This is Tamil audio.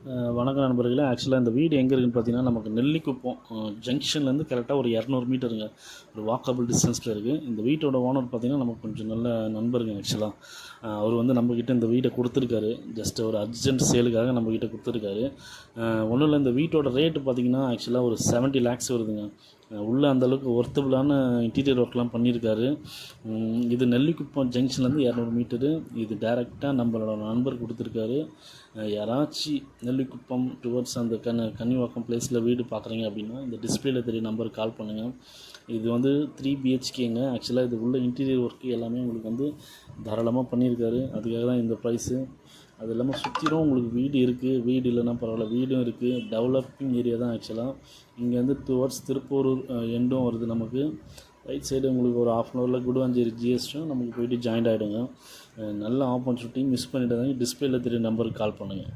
வணக்கம் நண்பர்களே. ஆக்சுவலாக இந்த வீடு எங்கே இருக்குதுன்னு பார்த்தீங்கன்னா, நமக்கு நெல்லிக்குப்பம் ஜங்ஷன்லேருந்து கரெக்டாக ஒரு 200 மீட்டருங்க. ஒரு வாக்கபிள் டிஸ்டன்ஸில் இருக்குது. இந்த வீட்டோட ஓனர் பார்த்தீங்கன்னா, நமக்கு கொஞ்சம் நல்ல நண்பருங்க ஆக்சுவலாக. அவர் வந்து நம்மக்கிட்ட இந்த வீட்டை கொடுத்துருக்காரு. ஜஸ்ட் ஒரு அர்ஜென்ட் சேலுக்காக நம்மக்கிட்ட கொடுத்துருக்காரு. ஒன்றும் இல்லை, இந்த வீட்டோட ரேட்டு பார்த்தீங்கன்னா ஆக்சுவலாக ஒரு 70 lakhs வருதுங்க. உள்ளே அந்தளவுக்கு ஒர்த்தபுளான இன்டீரியர் ஒர்க்லாம் பண்ணியிருக்காரு. இது நெல்லிக்குப்பம் ஜங்ஷன்லேருந்து 200 மீட்டரு. இது டைரெக்டாக நம்மளோட நண்பர் கொடுத்துருக்காரு. யாராச்சும் நெல்லிக்குப்பம் டுவர்ட்ஸ் அந்த கன்னிவாக்கம் பிளேஸில் வீடு பார்க்குறீங்க அப்படின்னா இந்த டிஸ்பிளேல தெரிய நம்பருக்கு கால் பண்ணுங்கள். இது வந்து 3 BHKங்க. ஆக்சுவலாக இது உள்ள இன்டீரியர் ஒர்க்கு எல்லாமே உங்களுக்கு வந்து தாராளமாக பண்ணியிருக்காரு. அதுக்காக தான் இந்த ப்ரைஸு. அது இல்லாமல் சுற்றிலும் உங்களுக்கு வீடு இருக்குது. வீடு இல்லைன்னா பரவாயில்ல, வீடும் இருக்குது. டெவலப்பிங் ஏரியா தான் ஆக்சுவலாக. இங்கேருந்து டுவர்ட்ஸ் திருப்பூர் எண்டும் வருது. நமக்கு ரைட் சைடு உங்களுக்கு ஒரு 1/2 hourல குடுவாஞ்சேரி ஜிஎஸ்டும் நமக்கு போயிட்டு ஜாயிண்ட் ஆகிடுங்க. நல்ல ஆப்பர்ச்சுனிட்டி மிஸ் பண்ணிவிடாதீங்க. டிஸ்பிளேல தெரிய நம்பருக்கு கால் பண்ணுங்கள்.